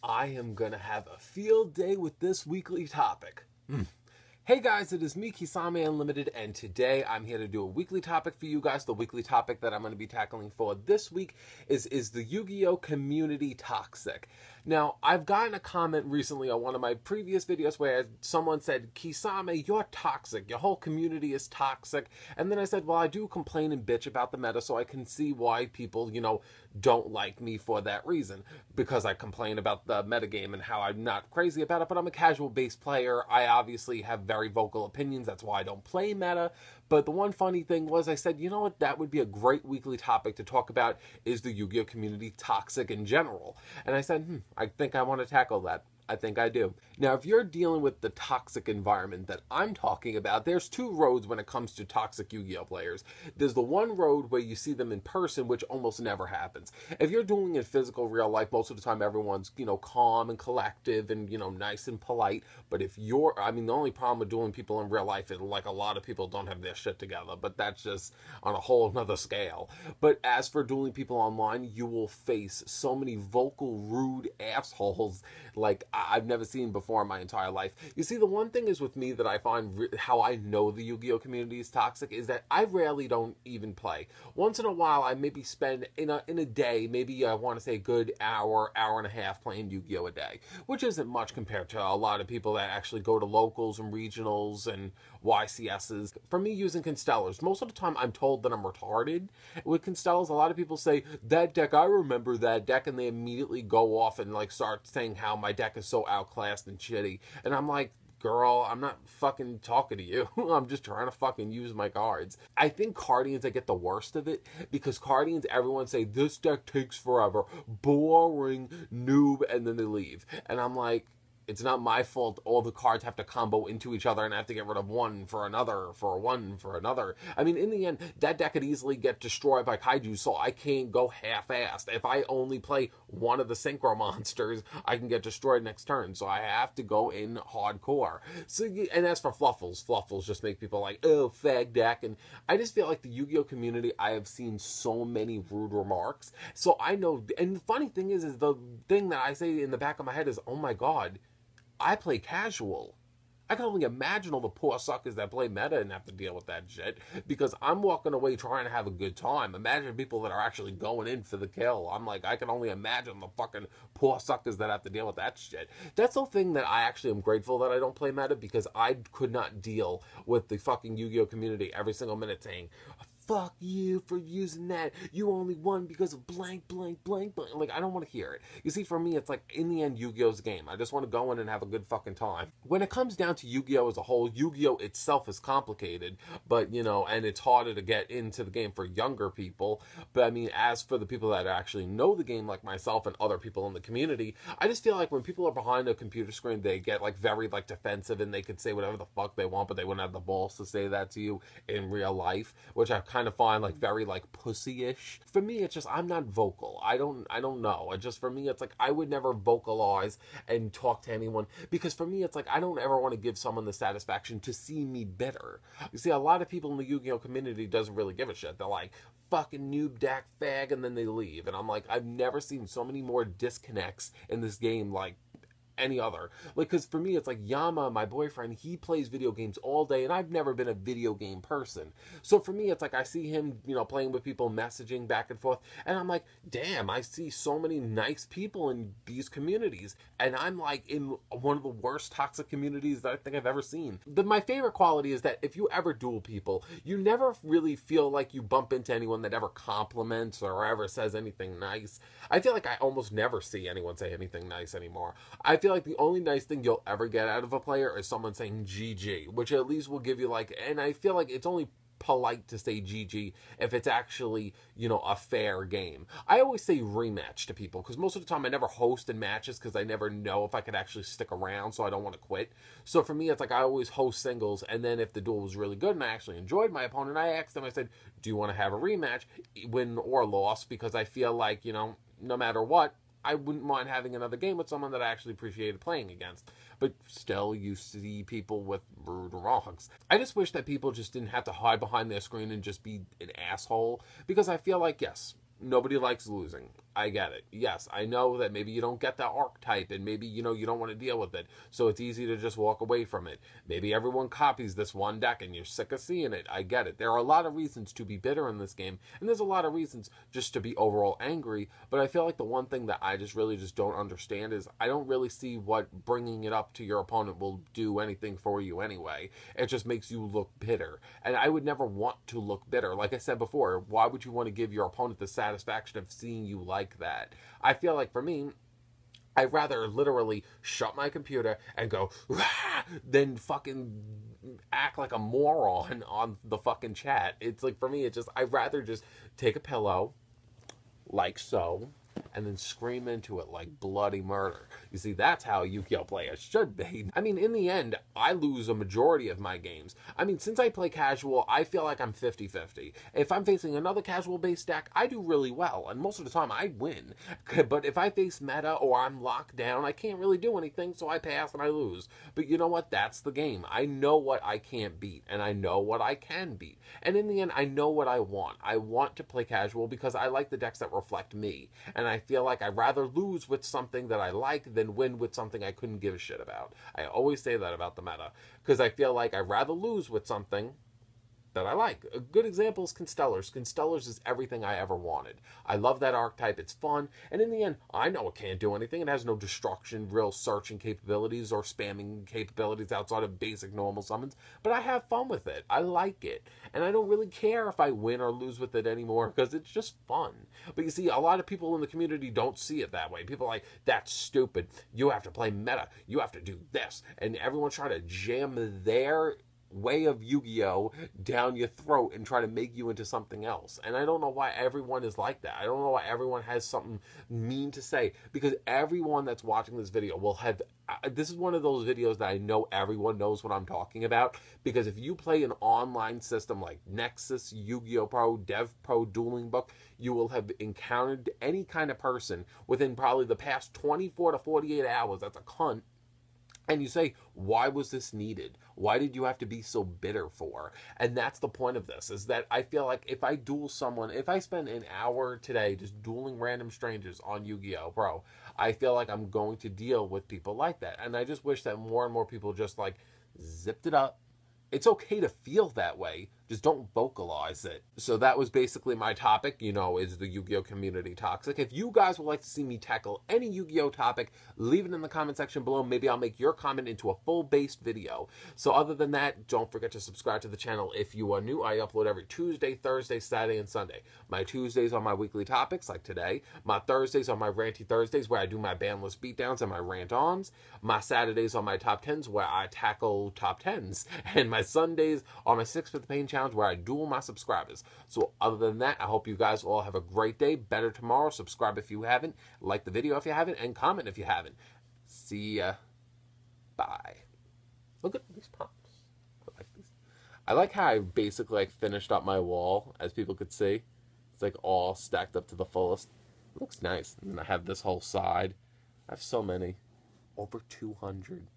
I am going to have a field day with this weekly topic. Hey guys, it is me, Kisame Unlimited, and today I'm here to do a weekly topic for you guys. The weekly topic that I'm going to be tackling for this week is the Yu-Gi-Oh! Community toxic? Now, I've gotten a comment recently on one of my previous videos where someone said, Kisame, you're toxic. Your whole community is toxic. And then I said, well, I do complain and bitch about the meta, so I can see why people, don't like me for that reason. Because I complain about the metagame and how I'm not crazy about it, but I'm a casual-based player. I obviously have very vocal opinions. That's why I don't play meta. But the one funny thing was I said, you know what, that would be a great weekly topic to talk about, is the Yu-Gi-Oh! Community toxic in general. And I said, I think I want to tackle that. I think I do. Now, if you're dealing with the toxic environment that I'm talking about, there's two roads when it comes to toxic Yu-Gi-Oh! Players. There's the one road where you see them in person, which almost never happens. If you're doing it in physical, real life, most of the time everyone's, calm and collective and, nice and polite. But if you're, the only problem with doing people in real life is, like, a lot of people don't have their shit together, but that's just on a whole nother scale. But as for dueling people online, you will face so many vocal, rude assholes like I've never seen before in my entire life. You see, the one thing is with me that I find how I know the Yu-Gi-Oh! Community is toxic is that I rarely don't even play. Once in a while, I maybe spend in a day, maybe I want to say a good hour and a half playing Yu-Gi-Oh! A day, which isn't much compared to a lot of people that actually go to locals and regionals and YCSs. For me, using Constellars, most of the time I'm told that I'm retarded. With Constellars, a lot of people say, that deck, I remember that deck, and they immediately go off and start saying how my deck is so outclassed and shitty. And I'm like, girl, I'm not fucking talking to you. I'm just trying to fucking use my cards. I think Cardians, I get the worst of it, because Cardians, everyone say, this deck takes forever, boring, noob, and then they leave. And I'm like, it's not my fault all the cards have to combo into each other and I have to get rid of one for another, for one for another. In the end, that deck could easily get destroyed by Kaiju, so I can't go half-assed. If I only play one of the Synchro monsters, I can get destroyed next turn, so I have to go in hardcore. So, and as for Fluffles just make people like, oh, fag deck, and I just feel like the Yu-Gi-Oh! Community, I have seen so many rude remarks, so I know, and the funny thing is the thing that I say in the back of my head is, oh my god, I play casual. I can only imagine all the poor suckers that play meta and have to deal with that shit, because I'm walking away trying to have a good time. Imagine people that are actually going in for the kill. I'm like, I can only imagine the fucking poor suckers that have to deal with that shit. That's the thing that I actually am grateful that I don't play meta, because I could not deal with the fucking Yu-Gi-Oh! Community every single minute saying, fuck you for using that. You only won because of blank, blank, blank, blank. Like, I don't want to hear it. You see, for me, it's like, in the end, Yu-Gi-Oh's a game. I just want to go in and have a good fucking time. When it comes down to Yu-Gi-Oh! As a whole, Yu-Gi-Oh! Itself is complicated, but, and it's harder to get into the game for younger people. But, as for the people that actually know the game, like myself and other people in the community, I just feel like when people are behind a computer screen, they get, very, defensive, and they could say whatever the fuck they want, but they wouldn't have the balls to say that to you in real life, which I kind of find very pussy-ish. For me, it's just, I'm not vocal. I don't know. It just, for me, it's like, I would never vocalize and talk to anyone, because for me, it's like, I don't ever want to give someone the satisfaction to see me better. You see, a lot of people in the Yu-Gi-Oh! Community doesn't really give a shit. They're like, fucking noob, dak, fag, and then they leave. And I'm like, I've never seen so many more disconnects in this game, any other. Because for me, it's like Yama, my boyfriend, he plays video games all day, and I've never been a video game person. So for me, it's like I see him, playing with people, messaging back and forth, and I'm like, damn, I see so many nice people in these communities, and I'm in one of the worst toxic communities that I think I've ever seen. My favorite quality is that if you ever duel people, you never really feel like you bump into anyone that ever compliments or ever says anything nice. I feel like I almost never see anyone say anything nice anymore. I feel like the only nice thing you'll ever get out of a player is someone saying GG, which at least will give you and I feel like it's only polite to say GG if it's actually, a fair game. I always say rematch to people, because most of the time I never host in matches, because I never know if I could actually stick around, so I don't want to quit. So for me, it's like I always host singles, and then if the duel was really good and I actually enjoyed my opponent, I asked them, I said, do you want to have a rematch, win or loss, because I feel like, no matter what, I wouldn't mind having another game with someone that I actually appreciated playing against. But still, you see people with rude remarks. I just wish that people just didn't have to hide behind their screen and just be an asshole. Because I feel like, yes, nobody likes losing. I get it. Yes, I know that maybe you don't get the archetype and maybe, you don't want to deal with it. So it's easy to just walk away from it. Maybe everyone copies this one deck and you're sick of seeing it. I get it. There are a lot of reasons to be bitter in this game, and there's a lot of reasons just to be overall angry. But I feel like the one thing that I just really just don't understand is I don't really see what bringing it up to your opponent will do anything for you anyway. It just makes you look bitter. And I would never want to look bitter. Like I said before, why would you want to give your opponent the satisfaction of seeing you like that? I feel like for me, I'd rather literally shut my computer and go, Rah! Than fucking act like a moron on the fucking chat. It's like, for me, I'd rather just take a pillow, like so, and then scream into it like bloody murder. You see, that's how Yu-Gi-Oh! Players should be. I mean, in the end, I lose a majority of my games. I mean, since I play casual, I feel like I'm 50-50. If I'm facing another casual-based deck, I do really well, and most of the time I win. But if I face meta or I'm locked down, I can't really do anything, so I pass and I lose. But you know what? That's the game. I know what I can't beat, and I know what I can beat. And in the end, I know what I want. I want to play casual because I like the decks that reflect me, and I feel like I'd rather lose with something that I like than win with something I couldn't give a shit about. I always say that about the meta, because I feel like I'd rather lose with something that I like. A good example is Constellars. Constellars is everything I ever wanted. I love that archetype. It's fun. And in the end, I know it can't do anything. It has no destruction, real searching capabilities or spamming capabilities outside of basic normal summons. But I have fun with it. I like it. And I don't really care if I win or lose with it anymore because it's just fun. But you see, a lot of people in the community don't see it that way. People are like, that's stupid. You have to play meta. You have to do this. And everyone's trying to jam their way of Yu-Gi-Oh down your throat and try to make you into something else. And I don't know why everyone is like that. I don't know why everyone has something mean to say, because everyone that's watching this video will have this is one of those videos that I know everyone knows what I'm talking about, because if you play an online system like Nexus, Yu-Gi-Oh Pro, Dev Pro, Dueling Book, you will have encountered any kind of person within probably the past 24 to 48 hours that's a cunt. And you say, why was this needed? Why did you have to be so bitter for? And that's the point of this, is that I feel like if I duel someone, if I spend an hour today just dueling random strangers on Yu-Gi-Oh! Bro, I feel like I'm going to deal with people like that. And I just wish that more and more people just like zipped it up. It's okay to feel that way, just don't vocalize it. So that was basically my topic, is the Yu-Gi-Oh! Community toxic? If you guys would like to see me tackle any Yu-Gi-Oh! Topic, leave it in the comment section below. Maybe I'll make your comment into a full-based video. So other than that, don't forget to subscribe to the channel if you are new. I upload every Tuesday, Thursday, Saturday, and Sunday. My Tuesdays are my weekly topics, like today. My Thursdays are my ranty Thursdays, where I do my bandless beatdowns and my rant-ons. My Saturdays are my top 10s, where I tackle top 10s. And my Sundays are my 6 for the Pain challenge, where I duel my subscribers. So other than that, I hope you guys all have a great day. Better tomorrow. Subscribe if you haven't. Like the video if you haven't. And comment if you haven't. See ya. Bye. Look at these pops. I like these. I like how I basically finished up my wall, as people could see. It's like all stacked up to the fullest. It looks nice. And then I have this whole side. I have so many. Over 200.